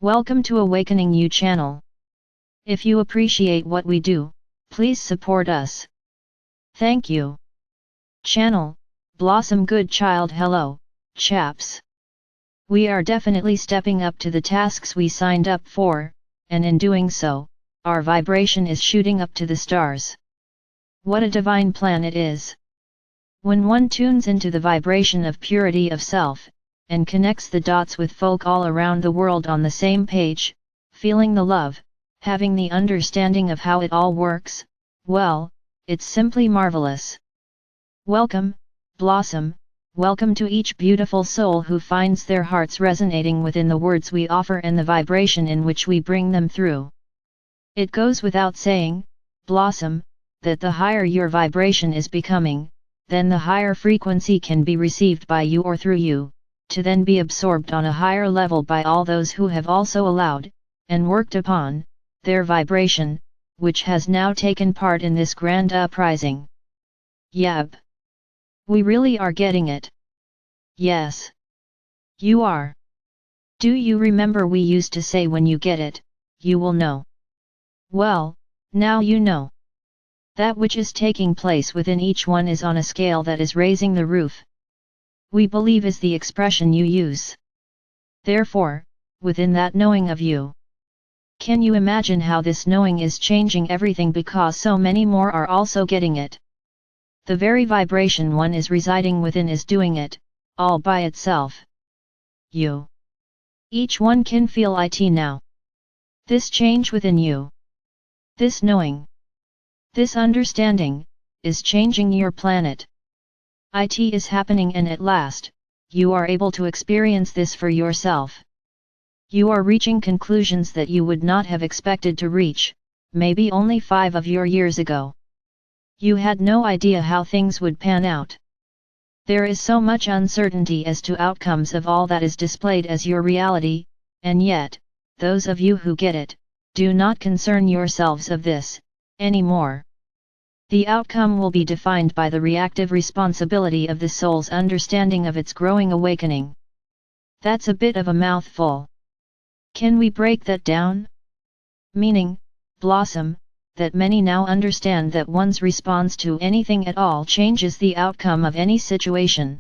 Welcome to AwakeningYOU channel. If you appreciate what we do, please support us. Thank you. Channel, Blossom Good Child. Hello, chaps. We are definitely stepping up to the tasks we signed up for, and in doing so, our vibration is shooting up to the stars. What a divine plan it is! When one tunes into the vibration of purity of self, and connects the dots with folk all around the world on the same page, feeling the love, having the understanding of how it all works, well, it's simply marvelous. Welcome, Blossom, welcome to each beautiful soul who finds their hearts resonating within the words we offer and the vibration in which we bring them through. It goes without saying, Blossom, that the higher your vibration is becoming, then the higher frequency can be received by you or through you, to then be absorbed on a higher level by all those who have also allowed, and worked upon, their vibration, which has now taken part in this grand uprising. Yep. We really are getting it. Yes. You are. Do you remember we used to say when you get it, you will know? Well, now you know. That which is taking place within each one is on a scale that is raising the roof. We believe is the expression you use. Therefore, within that knowing of you, can you imagine how this knowing is changing everything because so many more are also getting it? The very vibration one is residing within is doing it, all by itself. You. Each one can feel it now. This change within you. This knowing. This understanding, is changing your planet. It is happening and at last, you are able to experience this for yourself. You are reaching conclusions that you would not have expected to reach, maybe only 5 of your years ago. You had no idea how things would pan out. There is so much uncertainty as to outcomes of all that is displayed as your reality, and yet, those of you who get it, do not concern yourselves of this, anymore. The outcome will be defined by the reactive responsibility of the soul's understanding of its growing awakening. That's a bit of a mouthful. Can we break that down? Meaning, Blossom, that many now understand that one's response to anything at all changes the outcome of any situation.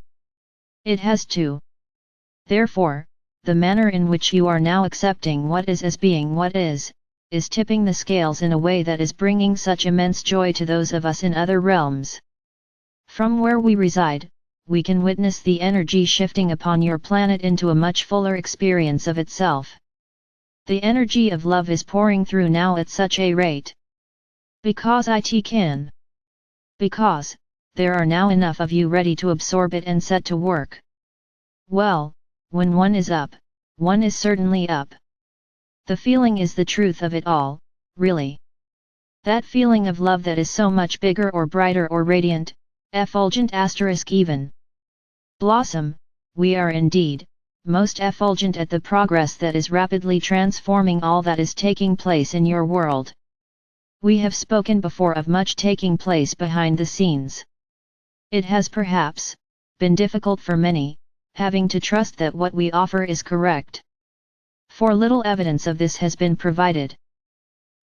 It has to. Therefore, the manner in which you are now accepting what is as being what is tipping the scales in a way that is bringing such immense joy to those of us in other realms. From where we reside, we can witness the energy shifting upon your planet into a much fuller experience of itself. The energy of love is pouring through now at such a rate. Because it can. Because, there are now enough of you ready to absorb it and set to work. Well, when one is up, one is certainly up. The feeling is the truth of it all, really. That feeling of love that is so much bigger or brighter or radiant, effulgent * even. Blossom, we are indeed, most effulgent at the progress that is rapidly transforming all that is taking place in your world. We have spoken before of much taking place behind the scenes. It has perhaps been difficult for many, having to trust that what we offer is correct. For little evidence of this has been provided.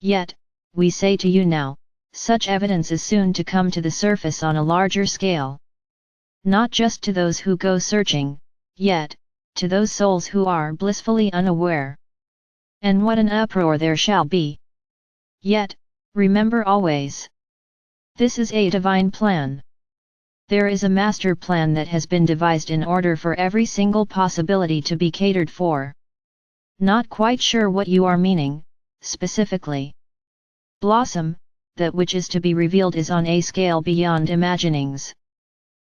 Yet, we say to you now, such evidence is soon to come to the surface on a larger scale. Not just to those who go searching, yet, to those souls who are blissfully unaware. And what an uproar there shall be! Yet, remember always, this is a divine plan. There is a master plan that has been devised in order for every single possibility to be catered for. Not quite sure what you are meaning, specifically. Blossom, that which is to be revealed is on a scale beyond imaginings.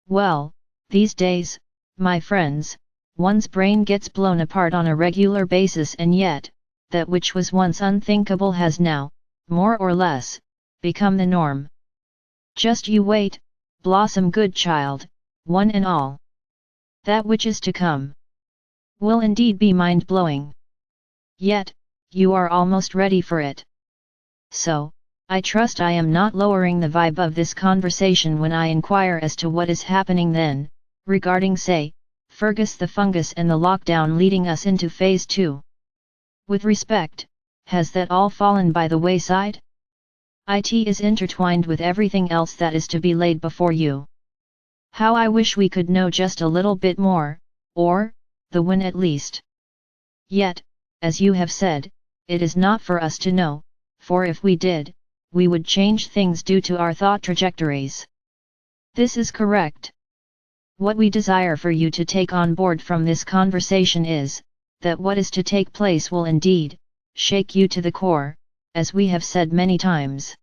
Well, these days, my friends, one's brain gets blown apart on a regular basis and yet, that which was once unthinkable has now, more or less, become the norm. Just you wait, Blossom good child, one and all. That which is to come will indeed be mind-blowing. Yet, you are almost ready for it. So, I trust I am not lowering the vibe of this conversation when I inquire as to what is happening then, regarding say, Fergus the fungus and the lockdown leading us into phase 2. With respect, has that all fallen by the wayside? It is intertwined with everything else that is to be laid before you. How I wish we could know just a little bit more, or, the one at least. Yet, as you have said, it is not for us to know, for if we did, we would change things due to our thought trajectories. This is correct. What we desire for you to take on board from this conversation is, that what is to take place will indeed, shake you to the core, as we have said many times.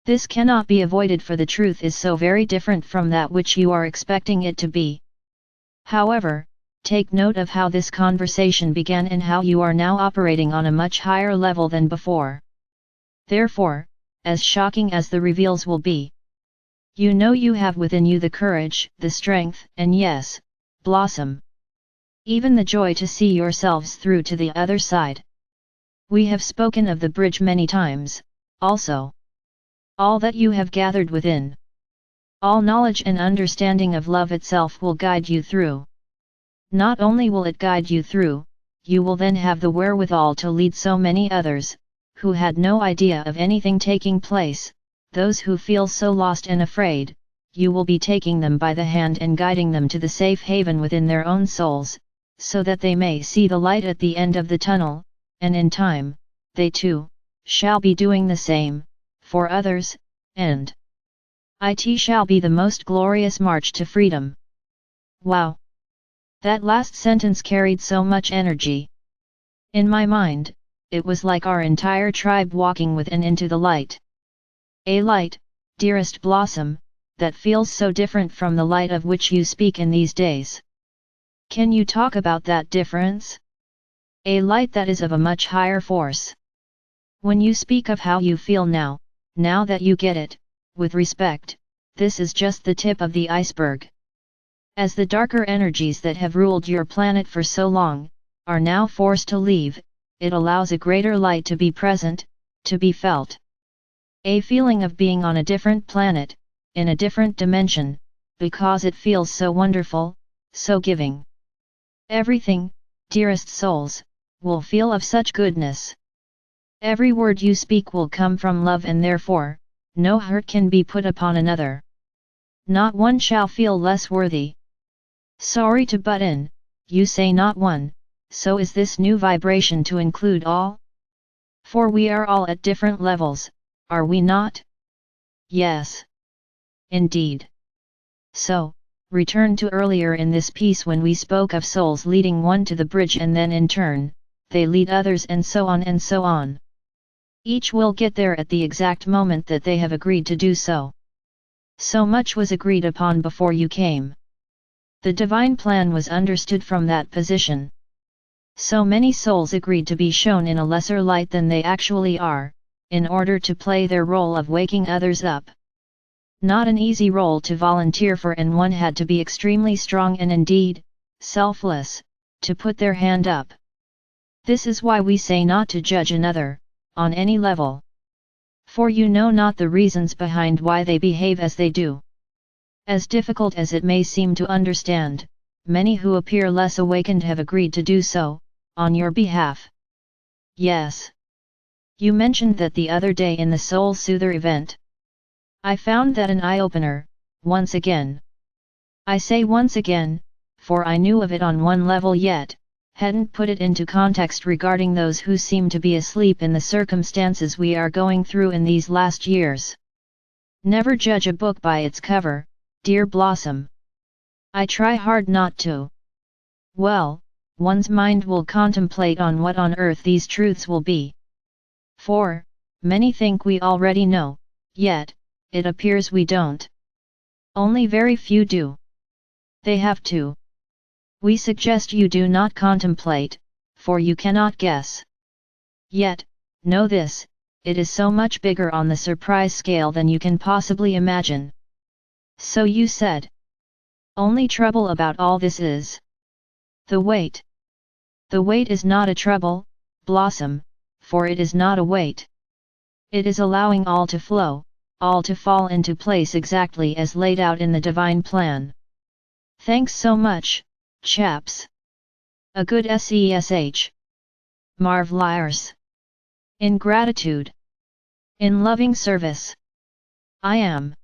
This cannot be avoided, for the truth is so very different from that which you are expecting it to be. However, take note of how this conversation began and how you are now operating on a much higher level than before. Therefore, as shocking as the reveals will be, you know you have within you the courage, the strength, and yes, blossom, even the joy to see yourselves through to the other side. We have spoken of the bridge many times, also. All that you have gathered within, all knowledge and understanding of love itself will guide you through. Not only will it guide you through, you will then have the wherewithal to lead so many others, who had no idea of anything taking place, those who feel so lost and afraid, you will be taking them by the hand and guiding them to the safe haven within their own souls, so that they may see the light at the end of the tunnel, and in time, they too, shall be doing the same, for others, and it shall be the most glorious march to freedom. Wow! That last sentence carried so much energy. In my mind, it was like our entire tribe walking with and into the light. A light, dearest Blossom, that feels so different from the light of which you speak in these days. Can you talk about that difference? A light that is of a much higher force. When you speak of how you feel now that you get it, with respect, this is just the tip of the iceberg. As the darker energies that have ruled your planet for so long, are now forced to leave, it allows a greater light to be present, to be felt. A feeling of being on a different planet, in a different dimension, because it feels so wonderful, so giving. Everything, dearest souls, will feel of such goodness. Every word you speak will come from love, and therefore, no hurt can be put upon another. Not one shall feel less worthy. Sorry to butt in, you say not one, so is this new vibration to include all? For we are all at different levels, are we not? Yes. Indeed. So, return to earlier in this piece when we spoke of souls leading one to the bridge and then in turn, they lead others and so on and so on. Each will get there at the exact moment that they have agreed to do so. So much was agreed upon before you came. The divine plan was understood from that position. So many souls agreed to be shown in a lesser light than they actually are, in order to play their role of waking others up. Not an easy role to volunteer for, and one had to be extremely strong and indeed, selfless, to put their hand up. This is why we say not to judge another, on any level. For you know not the reasons behind why they behave as they do. As difficult as it may seem to understand, many who appear less awakened have agreed to do so, on your behalf. Yes. You mentioned that the other day in the Soul Soother event. I found that an eye-opener, once again. I say once again, for I knew of it on one level yet, hadn't put it into context regarding those who seem to be asleep in the circumstances we are going through in these last years. Never judge a book by its cover, dear Blossom. I try hard not to. Well, one's mind will contemplate on what on earth these truths will be. For, many think we already know, yet, it appears we don't. Only very few do. They have to. We suggest you do not contemplate, for you cannot guess. Yet, know this, it is so much bigger on the surprise scale than you can possibly imagine. So you said. Only trouble about all this is the weight. The weight is not a trouble, Blossom, for it is not a weight. It is allowing all to flow, all to fall into place exactly as laid out in the divine plan. Thanks so much, chaps. A good SESH. marvelous. In gratitude. In loving service. I am.